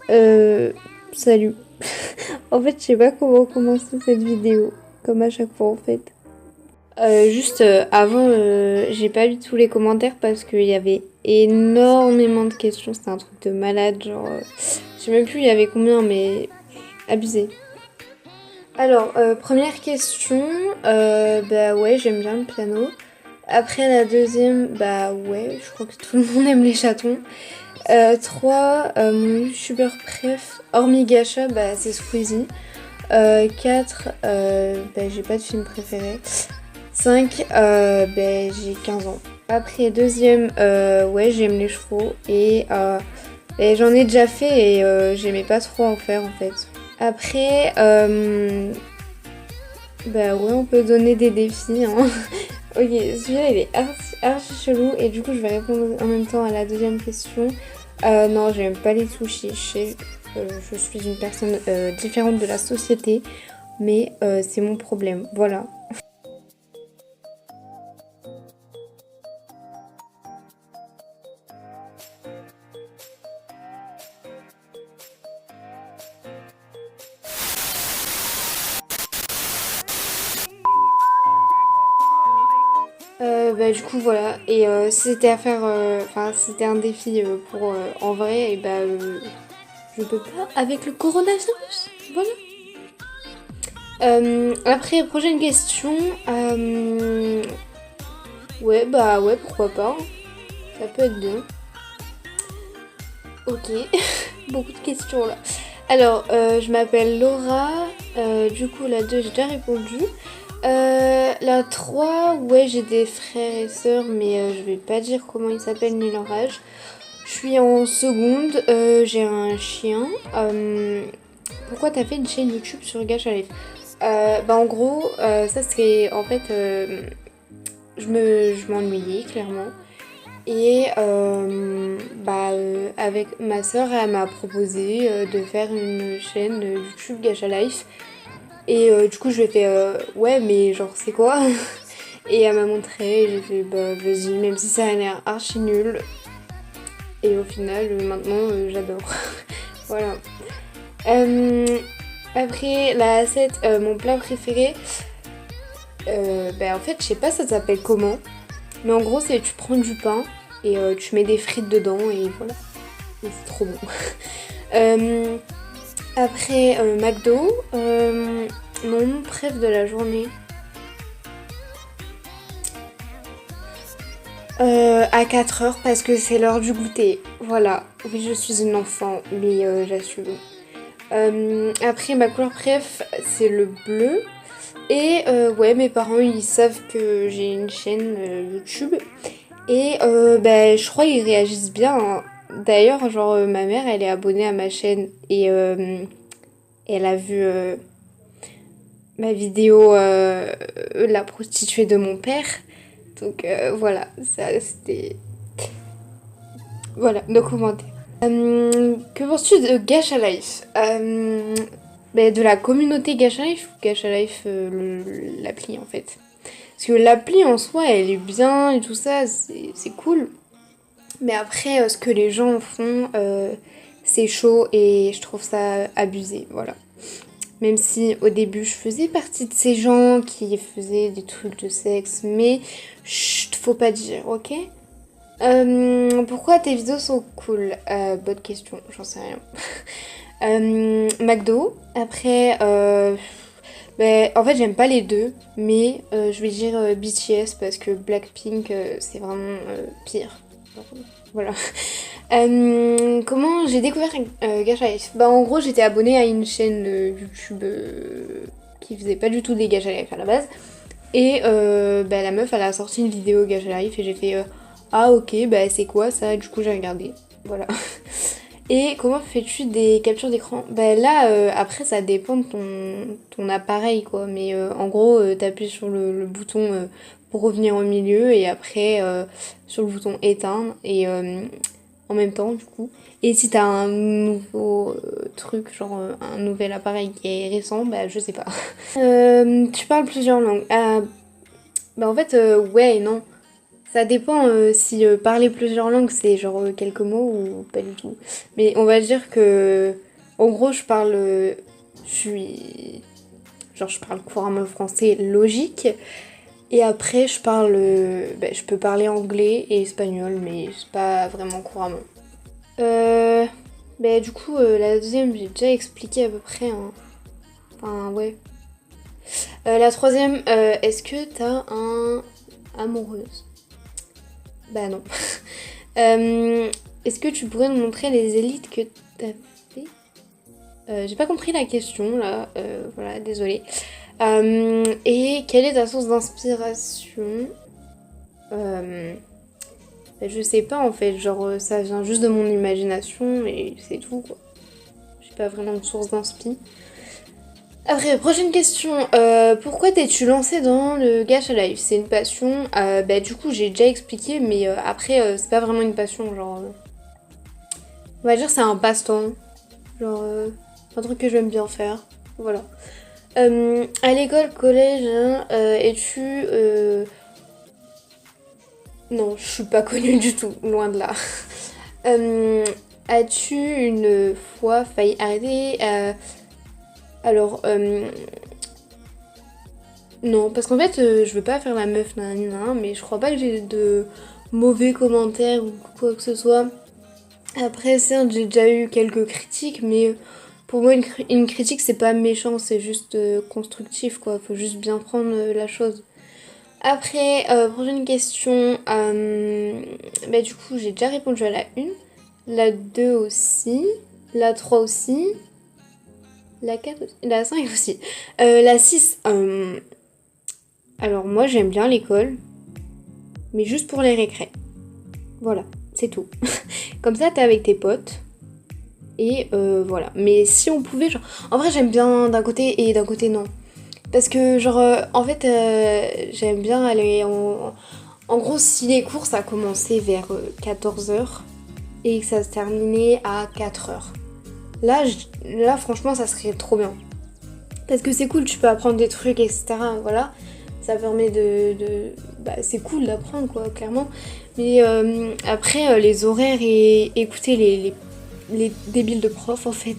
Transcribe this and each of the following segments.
Euh, Salut. En fait, je sais pas comment commencer cette vidéo, comme à chaque fois en fait. Juste avant, j'ai pas lu tous les commentaires parce qu'il y avait énormément de questions. C'était un truc de malade, genre, je sais même plus il y avait combien, mais abusé. Alors, première question, bah ouais, j'aime bien le piano. Après la deuxième, bah ouais, je crois que tout le monde aime les chatons. 3, mon youtubeur préf, hormis Gacha, bah c'est Squeezie. 4, bah j'ai pas de film préféré. 5, bah j'ai 15 ans. Après deuxième, ouais j'aime les chevaux. Et bah, j'en ai déjà fait et j'aimais pas trop en faire en fait. Après, bah ouais on peut donner des défis hein. Ok, celui-là il est archi chelou et du coup je vais répondre en même temps à la deuxième question. Non, j'aime pas les sushis. Je suis une personne différente de la société, mais c'est mon problème. Voilà. Bah, du coup, voilà. Et si c'était à faire, enfin, si c'était un défi pour en vrai, et bah, je peux pas avec le coronavirus. Voilà. Après, prochaine question. Ouais, bah, ouais, pourquoi pas, hein. Ça peut être bien. Ok, beaucoup de questions là. Alors, je m'appelle Laura. Du coup, la 2 j'ai déjà répondu. La 3 ouais, j'ai des frères et sœurs, mais je vais pas dire comment ils s'appellent ni leur âge. Je suis en seconde, j'ai un chien. Pourquoi t'as fait une chaîne YouTube sur Gacha Life? Bah, en gros, ça c'est en fait, je m'ennuyais clairement. Et bah, avec ma soeur, elle m'a proposé de faire une chaîne YouTube Gacha Life. Et du coup, je lui ai fait ouais, mais genre, c'est quoi? Et elle m'a montré, et j'ai fait bah, vas-y, même si ça a l'air archi nul. Et au final, maintenant, j'adore. Voilà. Euh, Après, la 7 mon plat préféré, bah, en fait, je sais pas ça s'appelle comment. Mais en gros, c'est tu prends du pain et tu mets des frites dedans et voilà. Et c'est trop bon. Euh, Après, McDo, mon préf de la journée. À 4 heures parce que c'est l'heure du goûter. Voilà. Oui, je suis une enfant, mais j'assume. Après, ma couleur préf, c'est le bleu. Et ouais, mes parents, ils savent que j'ai une chaîne YouTube. Et bah, je crois qu'ils réagissent bien, hein. D'ailleurs, genre, ma mère, elle est abonnée à ma chaîne et elle a vu ma vidéo La prostituée de mon père. Donc voilà, ça c'était... Voilà, nos commentaires. Que penses-tu de Gacha Life? Bah, de la communauté Gacha Life ou Gacha Life, l'appli en fait? Parce que l'appli en soi, elle est bien et tout ça, c'est cool. Mais après, ce que les gens font, c'est chaud et je trouve ça abusé, voilà. Même si au début, je faisais partie de ces gens qui faisaient des trucs de sexe, mais chut, faut pas dire, ok? Pourquoi tes vidéos sont cool? Bonne question, j'en sais rien. McDo, après, en fait, j'aime pas les deux, mais je vais dire BTS parce que Blackpink, c'est vraiment pire. Voilà. Comment j'ai découvert Gacha Life? Bah, en gros, j'étais abonnée à une chaîne YouTube qui faisait pas du tout des Gacha Life à la base. Et bah, la meuf, elle a sorti une vidéo Gacha Life et j'ai fait ah, ok, bah, c'est quoi ça? Du coup, j'ai regardé. Voilà. Et comment fais-tu des captures d'écran? Bah là, après, ça dépend de ton appareil, quoi. Mais en gros, t'appuies sur le bouton pour revenir au milieu et après sur le bouton éteindre et en même temps, du coup. Et si t'as un nouveau truc, genre un nouvel appareil qui est récent, bah je sais pas. Tu parles plusieurs langues. Bah en fait, ouais et non. Ça dépend si parler plusieurs langues c'est genre quelques mots ou pas du tout. Mais on va dire que en gros je suis genre je parle couramment français logique et après je peux parler anglais et espagnol mais c'est pas vraiment couramment. Euh, du coup la deuxième j'ai déjà expliqué à peu près hein. Enfin ouais. La troisième est-ce que t'as un amoureuse? Bah non. Euh, Est-ce que tu pourrais nous montrer les élites que t'as fait? J'ai pas compris la question là, voilà, désolée. Et quelle est ta source d'inspiration? Euh, je sais pas en fait, genre ça vient juste de mon imagination et c'est tout quoi. J'ai pas vraiment de source d'inspi. Après, prochaine question. Pourquoi t'es-tu lancée dans le Gacha Life? C'est une passion. Du coup, j'ai déjà expliqué, mais après, c'est pas vraiment une passion. Genre, on va dire c'est un passe-temps. Genre, un truc que j'aime bien faire. Voilà. À l'école, collège, hein, es-tu. Non, je suis pas connue du tout, loin de là. Euh, As-tu une fois failli arrêter alors, non, parce qu'en fait, je veux pas faire la meuf nanana, mais je crois pas que j'ai de mauvais commentaires ou quoi que ce soit. Après, certes, j'ai déjà eu quelques critiques, mais pour moi, une critique, c'est pas méchant, c'est juste constructif, quoi. Faut juste bien prendre la chose. Après, prochaine question. Du coup, j'ai déjà répondu à la 1, la 2 aussi, la 3 aussi, la 4 aussi, la 5 aussi. La 6, alors moi, j'aime bien l'école, mais juste pour les récrés. Voilà, c'est tout. Comme ça, t'es avec tes potes. Et voilà. Mais si on pouvait, genre. En vrai, j'aime bien d'un côté et d'un côté non. Parce que, genre, en fait, j'aime bien aller en. En gros, si les cours ça commençait vers 14h et que ça se terminait à 4h. Là, franchement, ça serait trop bien. Parce que c'est cool, tu peux apprendre des trucs, etc. Voilà. Ça permet c'est cool d'apprendre, quoi, clairement. Mais après, les horaires et écouter les débiles de profs, en fait,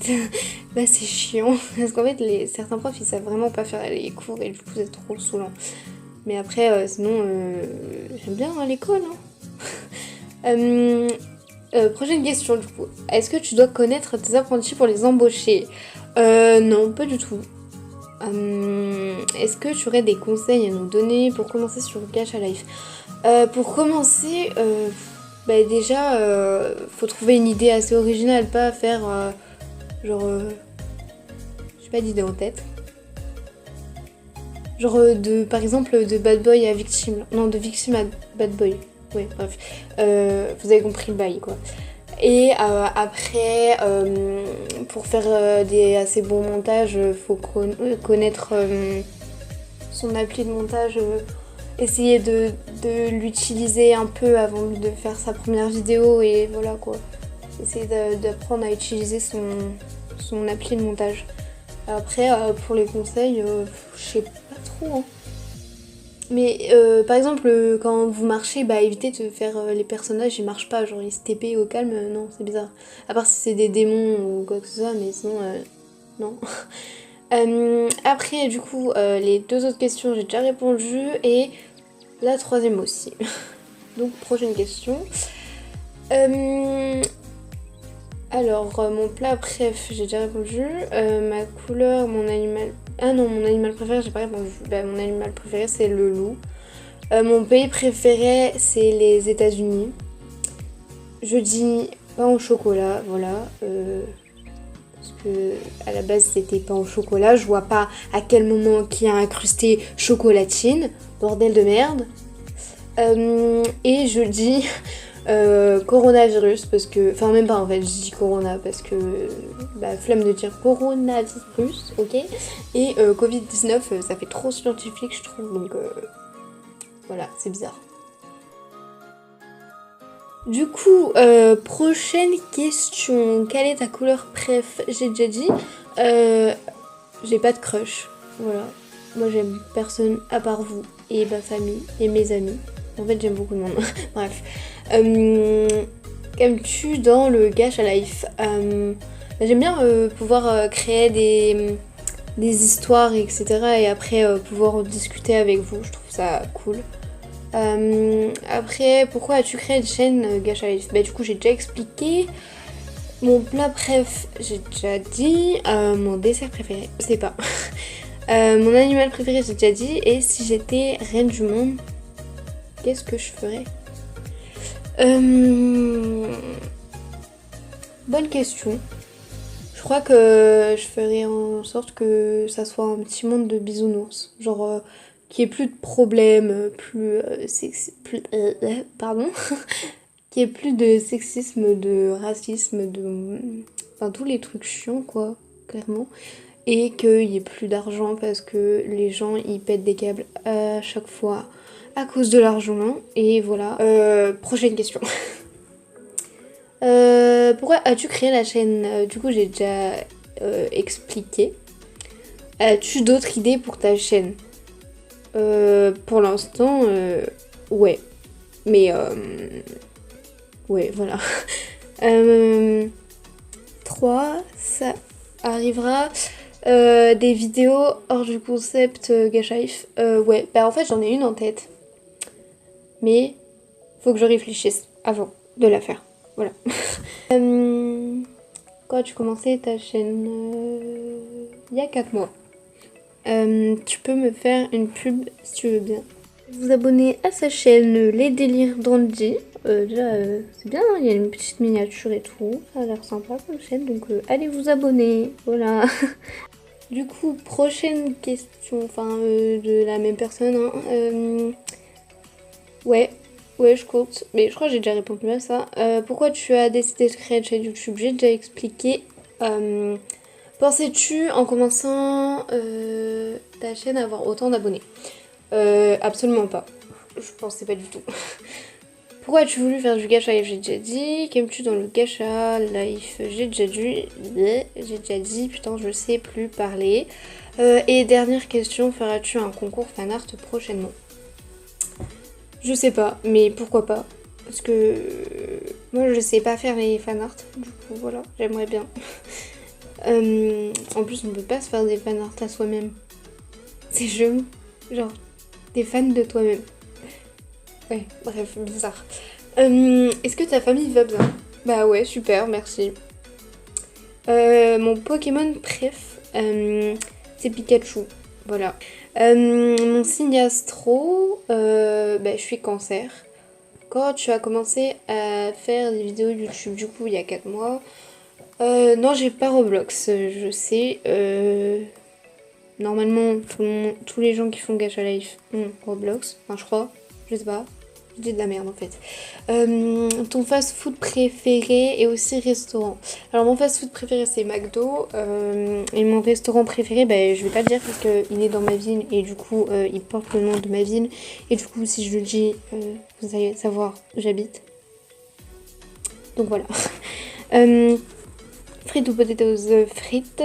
bah c'est chiant. Parce qu'en fait, certains profs, ils savent vraiment pas faire les cours et du coup, c'est trop saoulant. Mais après, sinon, j'aime bien hein, l'école. Hein. Prochaine question, du coup. Est-ce que tu dois connaître tes apprentis pour les embaucher? Non, pas du tout. Est-ce que tu aurais des conseils à nous donner pour commencer sur Gacha Life? Pour commencer, déjà, faut trouver une idée assez originale, pas faire genre, j'ai pas d'idée en tête. Genre par exemple, de Bad Boy à Victime. Non, de Victime à Bad Boy. Ouais, bref. Vous avez compris le bail, quoi. Et après, pour faire des assez bons montages, faut connaître son appli de montage, essayer de l'utiliser un peu avant de faire sa première vidéo et voilà quoi. Essayer d'apprendre à utiliser son appli de montage. Après, pour les conseils, je sais pas trop. Hein. Mais par exemple, quand vous marchez, évitez de faire les personnages, ils marchent pas, genre ils se TP au calme, non, c'est bizarre. À part si c'est des démons ou quoi que ce soit, mais sinon, non. Après, du coup, les deux autres questions, j'ai déjà répondu, et la troisième aussi. Donc, prochaine question. Mon plat préf, j'ai déjà répondu. Ma couleur, mon animal... Ah non, mon animal préféré, j'ai pas répondu. Mon animal préféré, c'est le loup. Mon pays préféré, c'est les États-Unis. Je dis pain au chocolat, voilà. Parce que à la base, c'était pain au chocolat. Je vois pas à quel moment qui a incrusté chocolatine. Bordel de merde. Et je dis coronavirus parce que... Enfin même pas en fait, je dis corona parce que... flemme de dire coronavirus, ok. Et Covid-19, ça fait trop scientifique je trouve, donc voilà, c'est bizarre. Du coup, prochaine question. Quelle est ta couleur préf? J'ai déjà dit. J'ai pas de crush, voilà. Moi j'aime personne à part vous et ma famille et mes amis. En fait, j'aime beaucoup le monde. Bref. Qu'aimes-tu dans le Gacha Life? J'aime bien pouvoir créer des histoires, etc. Et après pouvoir en discuter avec vous. Je trouve ça cool. Après, pourquoi as-tu créé une chaîne Gacha Life? Bah, du coup, j'ai déjà expliqué. Mon plat préf, j'ai déjà dit. Mon dessert préféré, je sais pas. Mon animal préféré, j'ai déjà dit. Et si j'étais reine du monde, qu'est-ce que je ferais? Bonne question. Je crois que je ferais en sorte que ça soit un petit monde de bisounours. Genre, qu'il n'y ait plus de problèmes, pardon. Qu'il n'y ait plus de sexisme, de racisme, enfin, tous les trucs chiants, quoi, clairement. Et qu'il n'y ait plus d'argent parce que les gens, ils pètent des câbles à chaque fois à cause de l'argent. Et voilà. Prochaine question. Pourquoi as-tu créé la chaîne? Du coup, j'ai déjà expliqué. As-tu d'autres idées pour ta chaîne? Pour l'instant, ouais. Mais, ouais, voilà. 3, ça arrivera. Des vidéos hors du concept Gacha Life. Ouais, bah en fait, j'en ai une en tête. Mais, faut que je réfléchisse avant de la faire. Voilà. Quand as-tu commencé ta chaîne? Il y a 4 mois. Tu peux me faire une pub si tu veux bien. Vous abonner à sa chaîne Les Délires d'Andy. Déjà, c'est bien, hein, il y a une petite miniature et tout. Ça a l'air sympa comme chaîne, donc allez vous abonner. Voilà. Du coup, prochaine question, enfin de la même personne. Hein. Ouais, je compte. Mais je crois que j'ai déjà répondu à ça. Pourquoi tu as décidé de créer une chaîne YouTube? J'ai déjà expliqué. Pensais-tu en commençant ta chaîne avoir autant d'abonnés? Absolument pas. Je pensais pas du tout. Pourquoi as-tu voulu faire du gacha life? J'ai déjà dit. Qu'aimes-tu dans le gacha life? J'ai déjà dit. Putain, je sais plus parler. Et dernière question, feras-tu un concours fanart prochainement? Je sais pas, mais pourquoi pas? Parce que moi je sais pas faire les fanarts, du coup voilà, j'aimerais bien. En plus on peut pas se faire des fanarts à soi-même. C'est chelou. Genre, t'es fan de toi-même. Ouais, bref, bizarre. Est-ce que ta famille va bien? Bah ouais, super, merci. Mon Pokémon préf, c'est Pikachu. Voilà. Mon signe astro, je suis cancer. Quand tu as commencé à faire des vidéos YouTube, du coup, il y a 4 mois. Non, j'ai pas Roblox, je sais. Normalement, tous les gens qui font Gacha Life ont Roblox. Enfin, je crois. Je sais pas. Je dis de la merde en fait. Ton fast-food préféré et aussi restaurant. Alors mon fast-food préféré c'est McDo. Et mon restaurant préféré, je vais pas le dire parce qu'il est dans ma ville et du coup il porte le nom de ma ville. Et du coup si je le dis, vous allez savoir où j'habite. Donc voilà. Frites ou potatoes frites.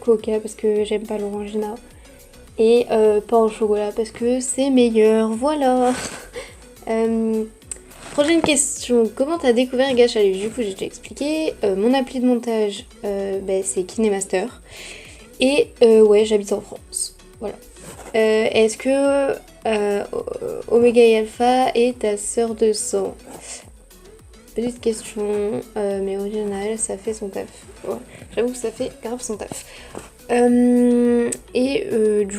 Coca parce que j'aime pas l'orangina. Et pain au chocolat parce que c'est meilleur. Voilà. Prochaine question. Comment t'as découvert Gacha Life? Du coup, j'ai déjà expliqué. Mon appli de montage, c'est KineMaster. Et ouais, j'habite en France. Voilà. Est-ce que Omega et Alpha est ta sœur de sang? Petite question, mais originale, ça fait son taf. Ouais, j'avoue que ça fait grave son taf. Du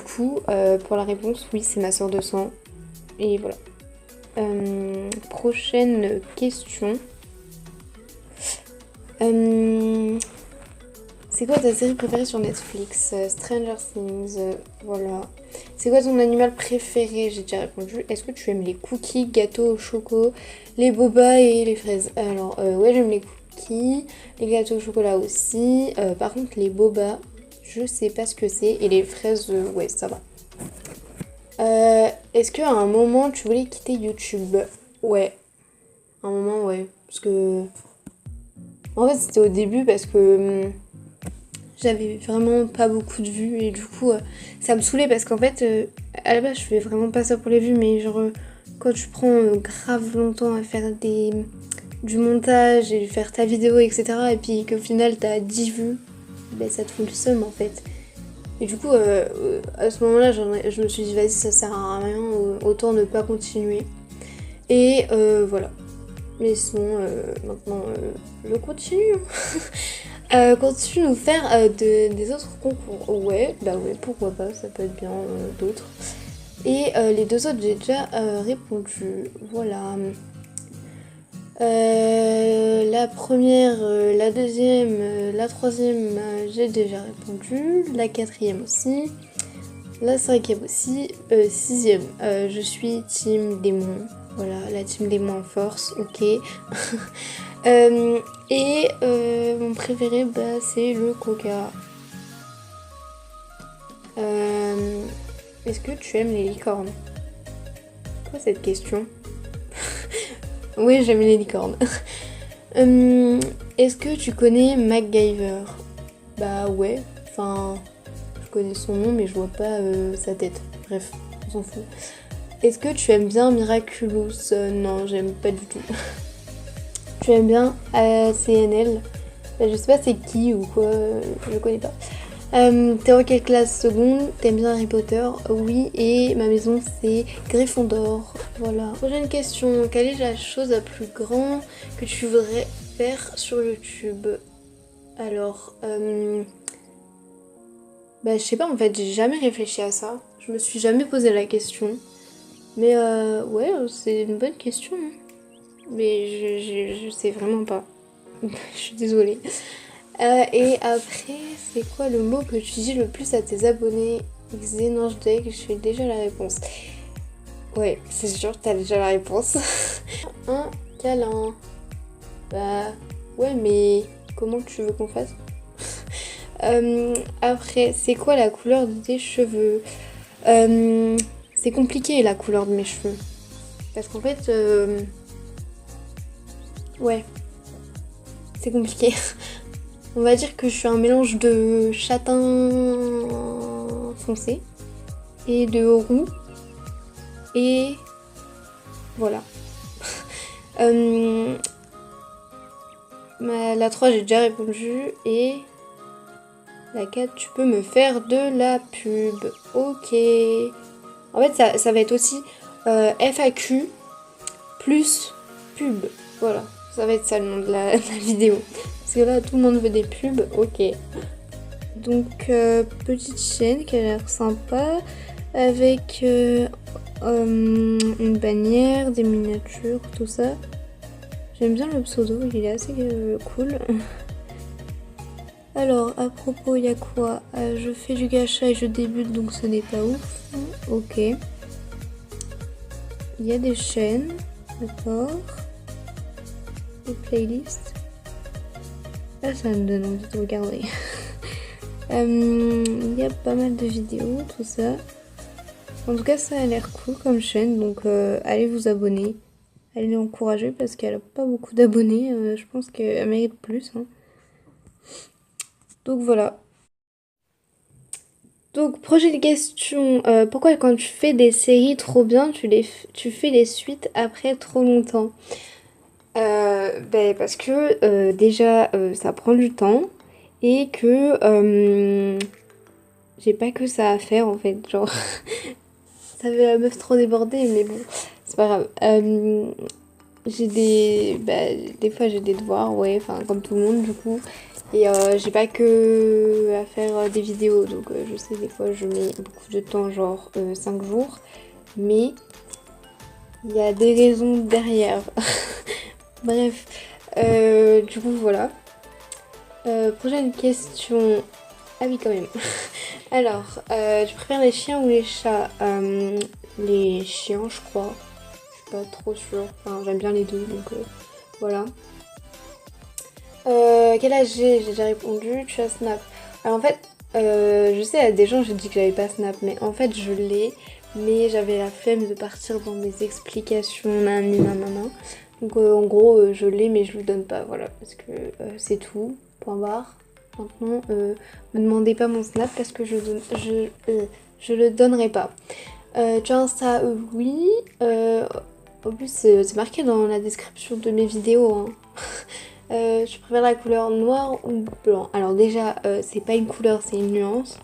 coup, pour la réponse, oui, c'est ma sœur de sang. Et voilà. Prochaine question. C'est quoi ta série préférée sur Netflix? Stranger Things, voilà. C'est quoi ton animal préféré? J'ai déjà répondu. Est-ce que tu aimes les cookies, gâteaux au chocolat, les boba et les fraises? Alors, ouais, j'aime les cookies, les gâteaux au chocolat aussi. Par contre, les boba, je sais pas ce que c'est. Et les fraises, ouais, ça va. Est-ce qu'à un moment, tu voulais quitter YouTube? Ouais. À un moment, ouais. Parce que... En fait, c'était au début parce que... j'avais vraiment pas beaucoup de vues et du coup ça me saoulait parce qu'en fait à la base je fais vraiment pas ça pour les vues mais genre quand tu prends grave longtemps à faire du montage et faire ta vidéo, etc. et puis qu'au final t'as 10 vues, ben ça te fout le seum en fait. Et du coup, à ce moment-là, je me suis dit, vas-y, ça sert à rien, autant ne pas continuer. Et voilà. Mais sinon, maintenant, je continue. Continue de nous faire des autres concours. Ouais, bah ouais, pourquoi pas, ça peut être bien d'autres. Et les deux autres, j'ai déjà répondu. Voilà. La première, la deuxième, la troisième, j'ai déjà répondu. La quatrième aussi. La cinquième aussi. Sixième, je suis team démon. Voilà, la team démon en force, ok. Et mon préféré, bah, c'est le coca. Est-ce que tu aimes les licornes? Quoi cette question? Oui, j'aime les licornes. Est-ce que tu connais MacGyver? Bah ouais, enfin, je connais son nom mais je vois pas sa tête. Bref, on s'en fout. Est-ce que tu aimes bien Miraculous? Non, j'aime pas du tout. Tu aimes bien CNL? Bah, je sais pas c'est qui ou quoi, je connais pas. T'es en quelle classe seconde? T'aimes bien Harry Potter? Oui, et ma maison c'est Gryffondor. Voilà. Prochaine question. Quelle est la chose la plus grande que tu voudrais faire sur YouTube? Alors, bah je sais pas en fait, j'ai jamais réfléchi à ça. Je me suis jamais posé la question. Mais ouais, c'est une bonne question, hein. Mais je sais vraiment pas. Je suis désolée. Et après, c'est quoi le mot que tu dis le plus à tes abonnés? Xénange-deck, je fais déjà la réponse. Ouais, c'est sûr, t'as déjà la réponse. Un câlin. Bah, ouais, mais comment tu veux qu'on fasse? Après, c'est quoi la couleur de tes cheveux? C'est compliqué la couleur de mes cheveux. Parce qu'en fait, ouais, c'est compliqué. On va dire que je suis un mélange de châtain foncé et de roux. Et voilà. La 3 j'ai déjà répondu. Et la 4 tu peux me faire de la pub. Ok. En fait ça va être aussi FAQ plus pub. Voilà. Ça va être ça le nom de la vidéo. Parce que là tout le monde veut des pubs. Ok. Donc petite chaîne qui a l'air sympa. Avec une bannière, des miniatures, tout ça. J'aime bien le pseudo, il est assez cool. Alors, à propos, il y a quoi? Je fais du gacha et je débute, donc ce n'est pas ouf. Ok. Il y a des chaînes, d'accord. Des playlists. Ah, ça me donne envie de regarder. Il y a pas mal de vidéos, tout ça. En tout cas, ça a l'air cool comme chaîne, donc allez vous abonner. Allez l'encourager parce qu'elle a pas beaucoup d'abonnés. Je pense qu'elle mérite plus, hein. Donc voilà. Donc prochaine question. Pourquoi quand tu fais des séries trop bien, tu fais les suites après trop longtemps? Ben parce que déjà ça prend du temps et que j'ai pas que ça à faire en fait. Genre, ça fait la meuf trop débordée, mais bon, c'est pas grave. J'ai des fois j'ai des devoirs, ouais, enfin comme tout le monde du coup. Et j'ai pas que à faire des vidéos, donc je sais des fois je mets beaucoup de temps, genre 5 jours. Mais il y a des raisons derrière. Bref, du coup voilà. Prochaine question. Ah oui quand même. Alors, tu préfères les chiens ou les chats? Les chiens je crois. Je suis pas trop sûre. Enfin j'aime bien les deux donc voilà. Quel âge j'ai? J'ai déjà répondu. Tu as Snap. Alors en fait, je sais à des gens j'ai dit que j'avais pas Snap, mais en fait je l'ai. Mais j'avais la flemme de partir dans mes explications, nanana. Donc en gros je l'ai mais je vous le donne pas, voilà, parce que c'est tout, point barre. Maintenant me demandez pas mon Snap parce que je le donnerai pas. Tu as Insta? Oui. En plus, c'est marqué dans la description de mes vidéos, hein. Tu préfères la couleur noire ou blanc? Alors déjà, c'est pas une couleur, c'est une nuance.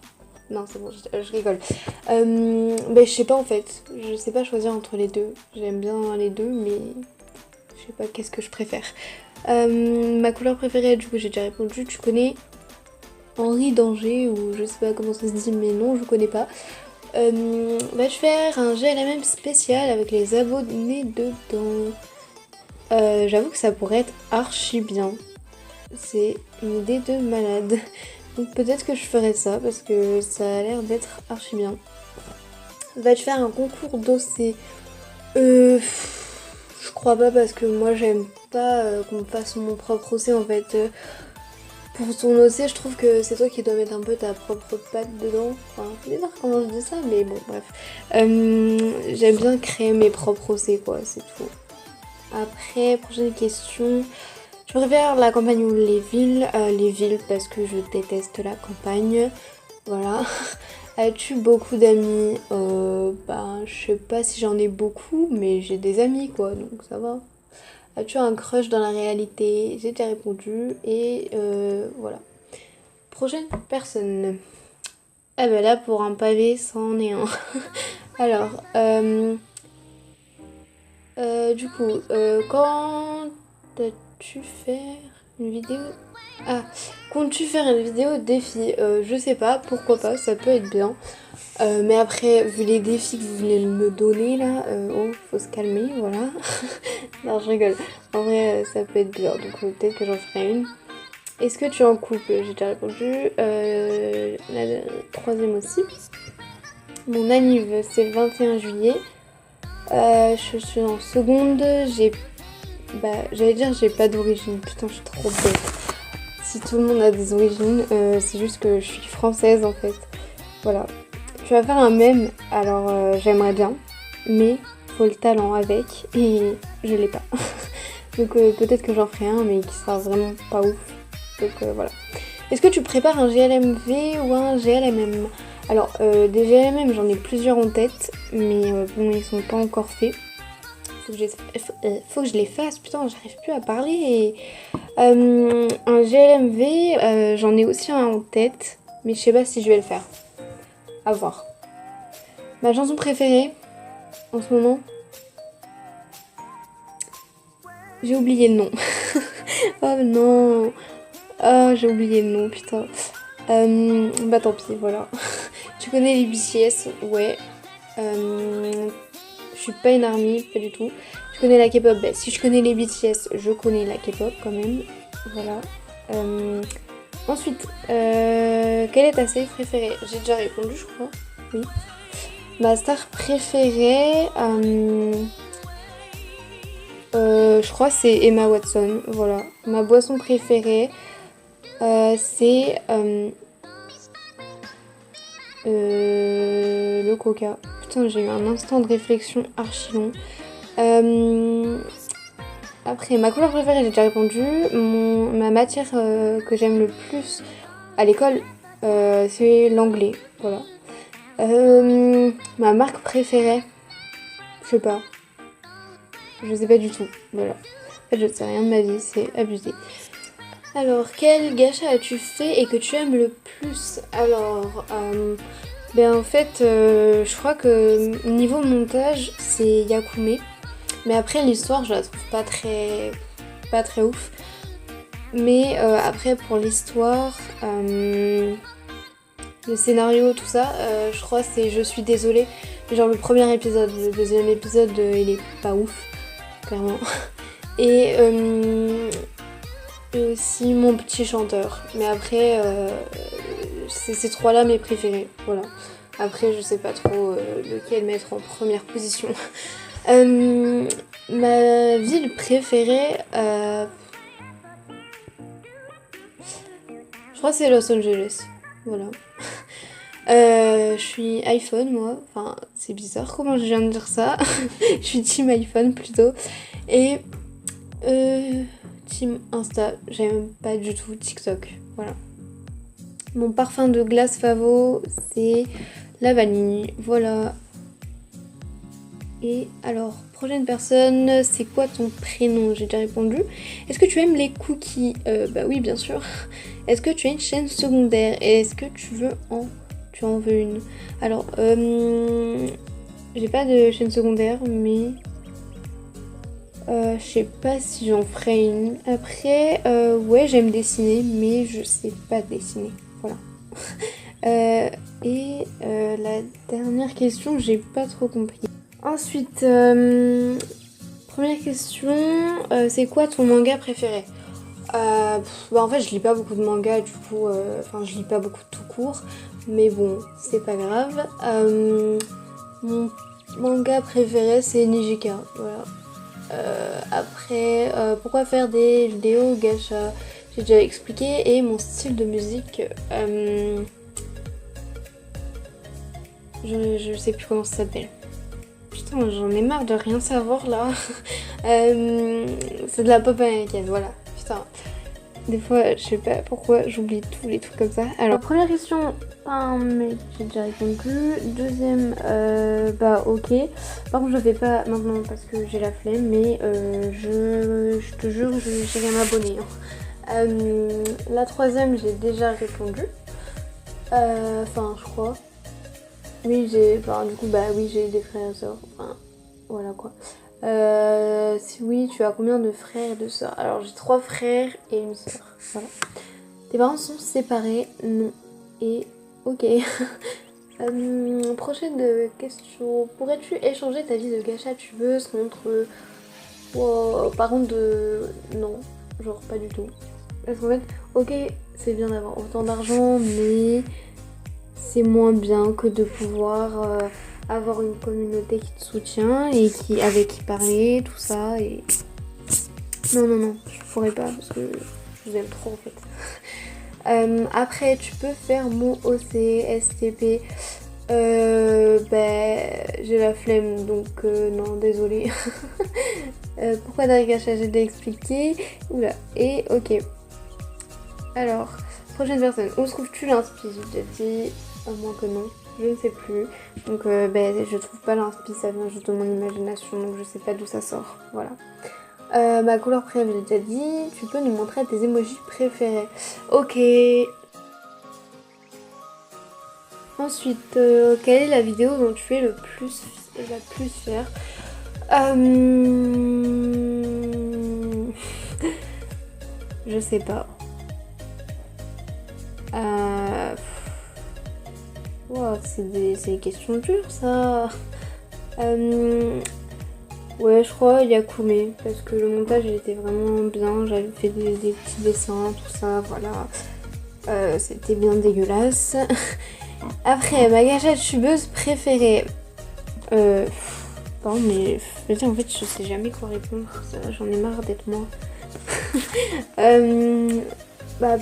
Non, c'est bon, je rigole. Je sais pas en fait. Je sais pas choisir entre les deux. J'aime bien les deux, mais je sais pas qu'est-ce que je préfère. Ma couleur préférée, du coup, j'ai déjà répondu. Tu connais Henri Danger ou je sais pas comment ça se dit, mais non, je connais pas. Je vais faire un GLMM spécial avec les abonnés dedans. J'avoue que ça pourrait être archi bien. C'est une idée de malade. Donc peut-être que je ferai ça parce que ça a l'air d'être archi bien. Va-tu faire un concours d'OC? Je crois pas parce que moi j'aime pas qu'on me fasse mon propre OC en fait. Pour ton OC, je trouve que c'est toi qui dois mettre un peu ta propre patte dedans. Enfin, c'est bizarre comment je dis ça, mais bon, bref. J'aime bien créer mes propres OC, quoi, c'est tout. Après, prochaine question. Je préfère la campagne ou les villes? Les villes parce que je déteste la campagne. Voilà. As-tu beaucoup d'amis? Je sais pas si j'en ai beaucoup, mais j'ai des amis quoi, donc ça va. As-tu un crush dans la réalité? J'ai déjà répondu et voilà. Prochaine personne. Ah bah là pour un pavé, c'en est un. Alors, du coup, quand as-tu faire une vidéo? Ah, comptes-tu faire une vidéo défi? Je sais pas, pourquoi pas, ça peut être bien. Mais après, vu les défis que vous venez de me donner là, faut se calmer, voilà. Non, je rigole. En vrai, ça peut être bien, donc peut-être que j'en ferai une. Est-ce que tu es en couple? J'ai déjà répondu. La troisième aussi. Mon anniv, c'est le 21 juillet. Je suis en seconde. J'allais dire j'ai pas d'origine. Putain, je suis trop bête. Si tout le monde a des origines, c'est juste que je suis française en fait. Voilà. Tu vas faire un mème, alors j'aimerais bien, mais faut le talent avec et je l'ai pas. Donc peut-être que j'en ferai un, mais qui sera vraiment pas ouf. Donc voilà. Est-ce que tu prépares un GLMV ou un GLMM? Alors des GLMM j'en ai plusieurs en tête, mais bon ils sont pas encore faits. Faut que je les fasse, putain j'arrive plus à parler. Un GLMV, j'en ai aussi un en tête, mais je sais pas si je vais le faire. À voir. Ma chanson préférée en ce moment, j'ai oublié le nom. Oh non. Oh j'ai oublié le nom, putain. Tant pis, voilà. Tu connais les BTS? Ouais. Je suis pas une army, pas du tout. Je connais la K-pop. Si je connais les BTS, je connais la K-pop quand même. Voilà. Ensuite, quelle est ta série préférée? J'ai déjà répondu, je crois. Oui. Ma star préférée, je crois que c'est Emma Watson. Voilà. Ma boisson préférée, c'est le coca. Putain, j'ai eu un instant de réflexion archi long. Après, ma couleur préférée, j'ai déjà répondu. Ma matière que j'aime le plus à l'école, c'est l'anglais. Voilà. Ma marque préférée, je sais pas. Je sais pas du tout. Voilà. En fait, je sais rien de ma vie, c'est abusé. Alors, quel gacha as-tu fait et que tu aimes le plus? Alors, en fait, je crois que niveau montage, c'est Yakume. Mais après, l'histoire, je la trouve pas très ouf. Mais après, pour l'histoire, le scénario, tout ça, je crois que c'est Je suis désolée. Genre le premier épisode, le deuxième épisode, il est pas ouf, clairement. Et aussi Mon petit chanteur. Mais après, c'est ces trois-là mes préférés. Voilà. Après, je sais pas trop lequel mettre en première position. Ma ville préférée, je crois que c'est Los Angeles. Voilà. Je suis iPhone moi, enfin c'est bizarre comment je viens de dire ça. Je suis team iPhone plutôt. Et team Insta, j'aime pas du tout TikTok. Voilà. Mon parfum de glace favo, c'est la vanille. Voilà. Et alors, prochaine personne, c'est quoi ton prénom? J'ai déjà répondu. Est-ce que tu aimes les cookies? Bah oui, bien sûr. Est-ce que tu as une chaîne secondaire? Et est-ce que tu en veux une? Alors, j'ai pas de chaîne secondaire, mais je sais pas si j'en ferai une. Après, ouais, j'aime dessiner, mais je sais pas dessiner. Voilà. La dernière question, j'ai pas trop compris. Ensuite, première question, c'est quoi ton manga préféré? Bah en fait, je lis pas beaucoup de mangas, du coup, enfin, je lis pas beaucoup de tout court, mais bon, c'est pas grave. Mon manga préféré, c'est Nijika, voilà. Après, pourquoi faire des vidéos gacha? J'ai déjà expliqué, et mon style de musique, je sais plus comment ça s'appelle. Putain, j'en ai marre de rien savoir là. C'est de la pop américaine, voilà. Putain. Des fois, je sais pas pourquoi j'oublie tous les trucs comme ça. Alors, première question, mais j'ai déjà répondu. Deuxième, bah ok. Par contre, je le fais pas maintenant parce que j'ai la flemme, mais je te jure, j'irai m'abonner. La troisième, j'ai déjà répondu. Enfin, je crois. Oui, du coup, bah oui, j'ai des frères et sœurs. Enfin, voilà quoi. Si oui, tu as combien de frères et de sœurs? Alors, j'ai 3 frères et une sœur. Voilà. Tes parents sont séparés? Non. Et ok. Prochaine question. Pourrais-tu échanger ta vie de gacha tubeuse contre... Wow, par contre, non. Genre, pas du tout. Parce qu'en fait, ok, c'est bien d'avoir autant d'argent, mais c'est moins bien que de pouvoir avoir une communauté qui te soutient et avec qui parler, tout ça. Et non, je pourrais pas parce que je vous aime trop en fait. Après, tu peux faire mon OC, STP. J'ai la flemme donc non, désolée. Pourquoi Dargacha, j'ai déjà expliqué. Oula, et ok. Alors, prochaine personne. Où trouves-tu l'inspi? J'ai déjà dit, à moins que non. Je ne sais plus. Donc je trouve pas l'inspi, ça vient juste de mon imagination, donc je sais pas d'où ça sort. Voilà. Ma couleur préférée, j'ai déjà dit. Tu peux nous montrer tes emojis préférés. Ok. Ensuite, quelle est la vidéo dont tu es la plus fière? Je sais pas. Wow, c'est des questions dures ça. Ouais, je crois Yakume, parce que le montage il était vraiment bien, j'avais fait des petits dessins, tout ça, voilà. C'était bien dégueulasse. Après, ma gâchette tubeuse préférée. Pardon, mais vas-y, en fait, je sais jamais quoi répondre, j'en ai marre d'être moi.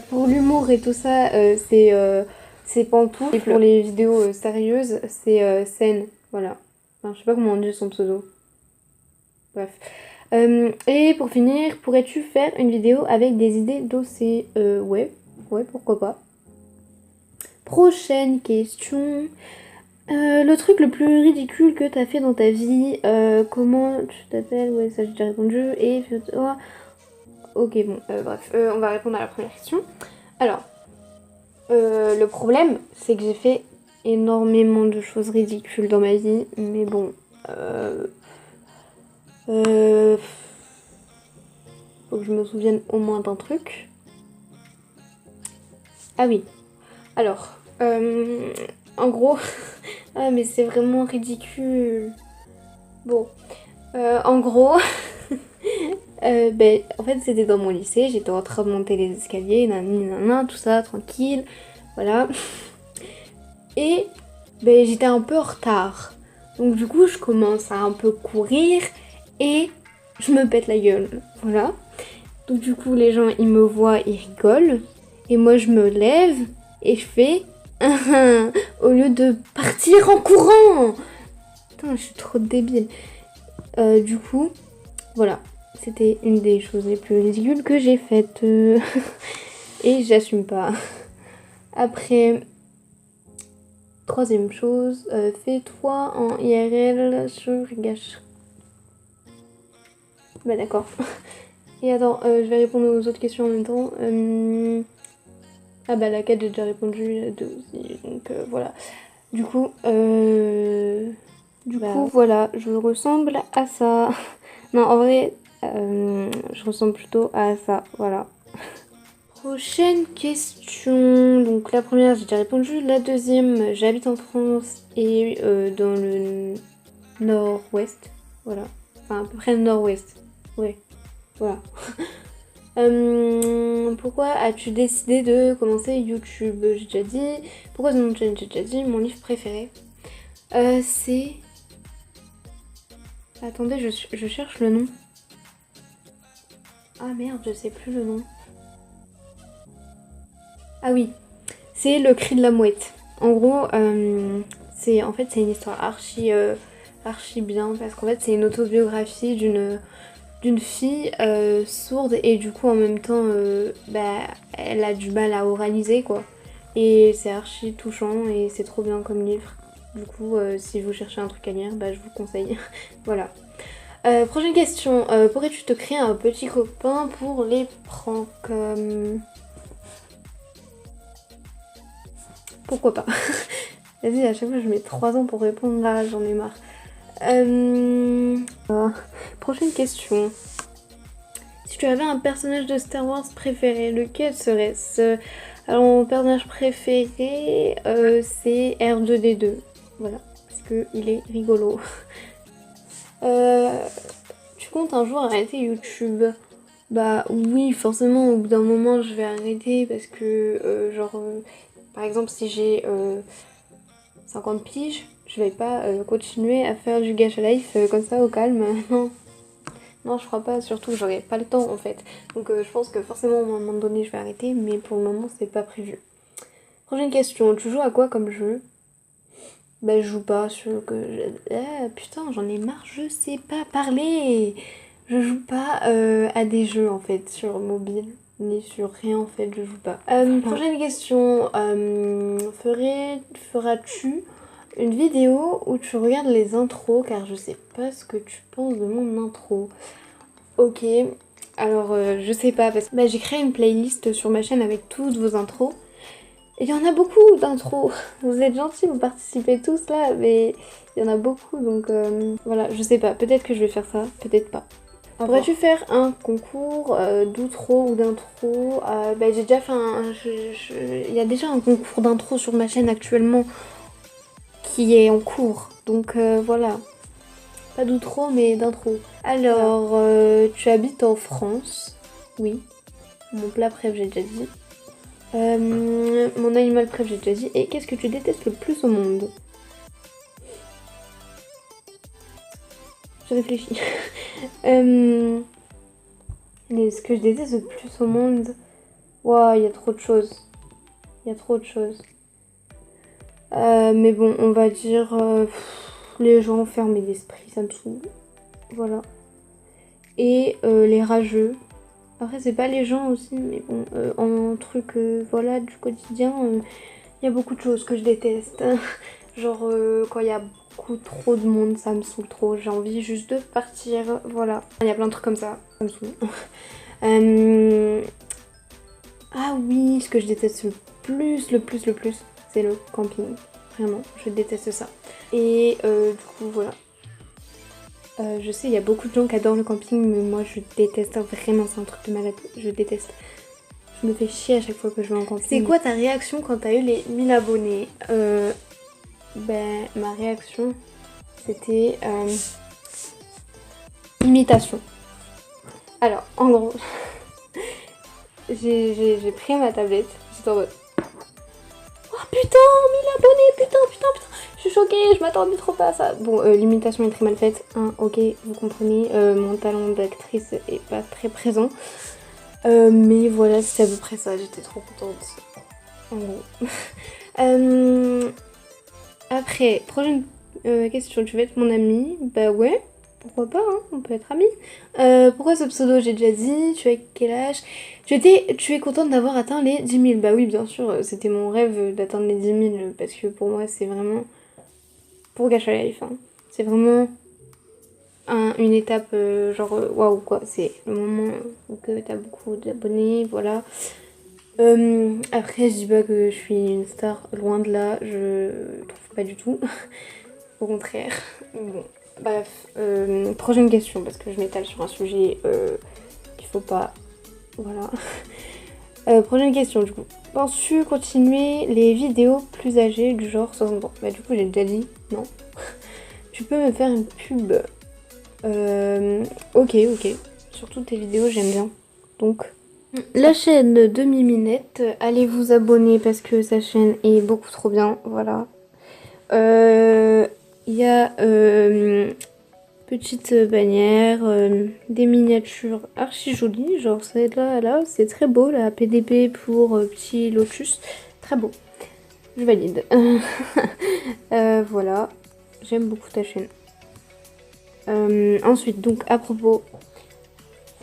Pour l'humour et tout ça, c'est Pantou. Et pour les vidéos sérieuses, c'est Sen, voilà. Enfin, je sais pas comment on dit son pseudo. Bref. Et pour finir, pourrais-tu faire une vidéo avec des idées d'OC? Ouais, pourquoi pas. Prochaine question. Le truc le plus ridicule que t'as fait dans ta vie, comment tu t'appelles? Ouais, ça j'ai déjà répondu. Et oh. Ok, bon, bref, on va répondre à la première question. Alors, le problème, c'est que j'ai fait énormément de choses ridicules dans ma vie, mais bon, faut que je me souvienne au moins d'un truc. Ah oui, alors, en gros, ah mais c'est vraiment ridicule. Bon, en gros, en fait c'était dans mon lycée, j'étais en train de monter les escaliers, nanana, tout ça, tranquille, voilà. Et j'étais un peu en retard. Donc du coup je commence à un peu courir et je me pète la gueule, voilà. Donc du coup les gens ils me voient, ils rigolent. Et moi je me lève et je fais au lieu de partir en courant. Putain, je suis trop débile. Du coup, voilà. C'était une des choses les plus ridicules que j'ai faites. Et j'assume pas. Après, Troisième chose, fais-toi en IRL sur Gash. Bah d'accord. Et attends, je vais répondre aux autres questions en même temps. Ah bah la 4 j'ai déjà répondu, la 2 aussi, donc voilà. Du coup, voilà, je ressemble à ça. Non, en vrai, je ressemble plutôt à ça, voilà. Prochaine question. Donc la première, j'ai déjà répondu. La deuxième, j'habite en France et dans le nord-ouest. Voilà. Enfin, à peu près le nord-ouest. Ouais, voilà. Pourquoi as-tu décidé de commencer YouTube? J'ai déjà dit. Pourquoi mon channel? J'ai déjà dit. Mon livre préféré, c'est... Attendez, je cherche le nom. Ah merde, je sais plus le nom. Ah oui, c'est Le Cri de la Mouette. En gros, c'est une histoire archi bien parce qu'en fait c'est une autobiographie d'une fille sourde et du coup en même temps elle a du mal à oraliser quoi. Et c'est archi touchant et c'est trop bien comme livre. Du coup si vous cherchez un truc à lire, je vous conseille. Voilà. Prochaine question. Pourrais-tu te créer un petit copain pour les pranks? Pourquoi pas? Vas-y, à chaque fois je mets 3 ans pour répondre là, j'en ai marre. Prochaine question. Si tu avais un personnage de Star Wars préféré, lequel serait-ce? Alors mon personnage préféré c'est R2D2. Voilà, parce qu'il est rigolo. Tu comptes un jour arrêter YouTube? Bah oui, forcément au bout d'un moment je vais arrêter parce que par exemple si j'ai 50 piges, je vais pas continuer à faire du gacha life comme ça au calme. Non, je crois pas, surtout que j'aurai pas le temps en fait. Donc je pense que forcément à un moment donné je vais arrêter, mais pour le moment c'est pas prévu. Prochaine question, tu joues à quoi comme jeu? Bah je joue pas sur que... Ah putain, j'en ai marre, je sais pas parler. Je joue pas à des jeux en fait sur mobile, ni sur rien en fait, je joue pas. Prochaine question, feras-tu une vidéo où tu regardes les intros car je sais pas ce que tu penses de mon intro. Ok, alors je sais pas parce que j'ai créé une playlist sur ma chaîne avec toutes vos intros. Et il y en a beaucoup d'intros. Vous êtes gentils, vous participez tous là, mais il y en a beaucoup donc voilà, je sais pas. Peut-être que je vais faire ça, peut-être pas. Pourrais-tu faire un concours d'outro ou d'intro? J'ai déjà fait il y a déjà un concours d'intro sur ma chaîne actuellement qui est en cours. Donc voilà. Pas d'outro mais d'intro. Alors, tu habites en France? Oui. Mon plat préf, j'ai déjà dit. Mon animal préf, j'ai déjà dit. Et qu'est-ce que tu détestes le plus au monde? Je réfléchis. Mais ce que je déteste le plus au monde... Waouh, il y a trop de choses. Il y a trop de choses. Mais bon, on va dire... les gens fermés d'esprit, ça me saoule. Voilà. Et les rageux. Après, c'est pas les gens aussi, mais bon, en truc, voilà, du quotidien, il y a beaucoup de choses que je déteste. Genre, quand il y a beaucoup trop de monde, ça me saoule trop. J'ai envie juste de partir, voilà. Il y a plein de trucs comme ça me saoule. Ah oui, ce que je déteste le plus, c'est le camping. Vraiment, je déteste ça. Et du coup, voilà. Je sais, il y a beaucoup de gens qui adorent le camping, mais moi je déteste. Vraiment, c'est un truc de malade. Je déteste. Je me fais chier à chaque fois que je vais en camping. C'est quoi ta réaction quand t'as eu les 1000 abonnés? Ma réaction, c'était imitation. Alors, en gros, j'ai pris ma tablette, j'étais en mode oh putain, 1000 abonnés, putain. Je suis choquée, je m'attendais trop pas à ça. Bon, l'imitation est très mal faite, hein, ok, vous comprenez, mon talent d'actrice est pas très présent. Mais voilà, c'est à peu près ça, j'étais trop contente. En gros. Après, prochaine question, tu veux être mon amie? Bah ouais. pourquoi pas, hein, on peut être amis. Pourquoi ce pseudo, j'ai déjà dit, tu as quel âge? Tu es contente d'avoir atteint les 10 000? Bah oui, bien sûr, c'était mon rêve d'atteindre les 10 000 parce que pour moi, c'est vraiment pour Gacha Life, hein. C'est vraiment une étape genre waouh quoi, c'est le moment où que t'as beaucoup d'abonnés, voilà. Après, je dis pas que je suis une star, loin de là, je trouve pas du tout. Au contraire. Bon, bref, prochaine question, parce que je m'étale sur un sujet qu'il faut pas. Voilà. Prochaine question, du coup. Penses-tu continuer les vidéos plus âgées du genre 60 ans? Bah, du coup, j'ai déjà dit non. Tu peux me faire une pub? Ok, ok. Surtout tes vidéos, j'aime bien. Donc, la chaîne de Miminette, allez vous abonner parce que sa chaîne est beaucoup trop bien. Voilà. Il y a petite bannière, des miniatures archi jolies. Genre celle-là, là, c'est très beau. La PDP pour petit lotus. Très beau. Je valide. Voilà. J'aime beaucoup ta chaîne. Ensuite, donc à propos,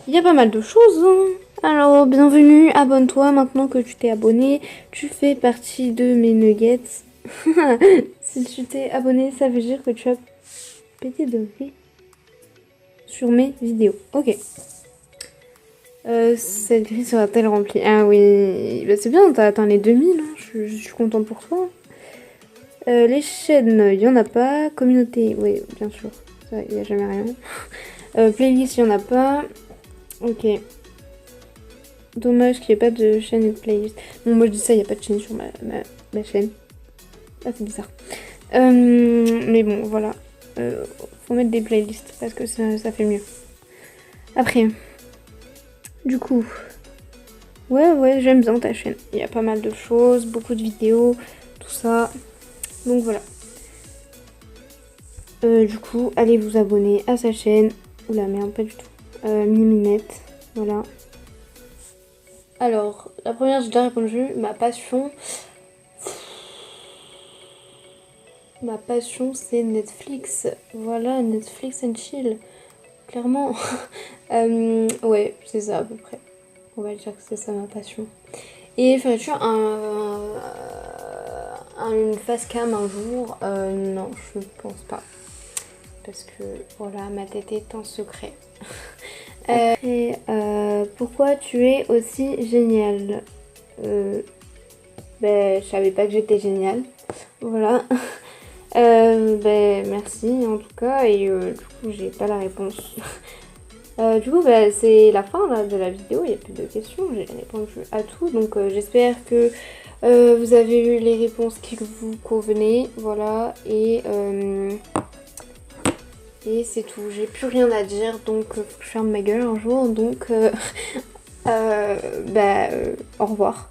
il y a pas mal de choses, hein. Alors, bienvenue, abonne-toi maintenant que tu t'es abonné. Tu fais partie de mes nuggets. Si tu t'es abonné, ça veut dire que tu as pété de vie sur mes vidéos. Ok. Cette grille sera-t-elle remplie? Ah oui, bah, c'est bien, t'as atteint les 2000, hein. Je suis contente pour toi. Les chaînes, il y en a pas. Communauté, oui, bien sûr. Ça, il n'y a jamais rien. Playlist, il n'y en a pas. Ok. Dommage qu'il n'y ait pas de chaîne et de playlist. Bon, moi je dis ça, il n'y a pas de chaîne sur ma chaîne. Ah, c'est bizarre. Mais bon, voilà. Faut mettre des playlists parce que ça fait mieux. Après, du coup, ouais, j'aime bien ta chaîne. Il y a pas mal de choses, beaucoup de vidéos, tout ça. Donc voilà. Du coup, allez vous abonner à sa chaîne. Oula, merde, pas du tout. Miminette, voilà. Alors, la première, j'ai déjà répondu. Ma passion, c'est Netflix. Voilà, Netflix and chill. Clairement. Ouais, c'est ça à peu près. On va dire que c'est ça ma passion. Et ferais-tu une face cam un jour? Non, je ne pense pas. Parce que voilà, ma tête est en secret. Après, pourquoi tu es aussi géniale? Ben, je savais pas que j'étais géniale. Voilà. Ben, merci en tout cas. Et du coup, j'ai pas la réponse. Du coup, bah, c'est la fin là, de la vidéo, il n'y a plus de questions, j'ai répondu à tout. Donc j'espère que vous avez eu les réponses qui vous convenaient. Voilà, et c'est tout. J'ai plus rien à dire, donc faut que je ferme ma gueule un jour. Donc, au revoir.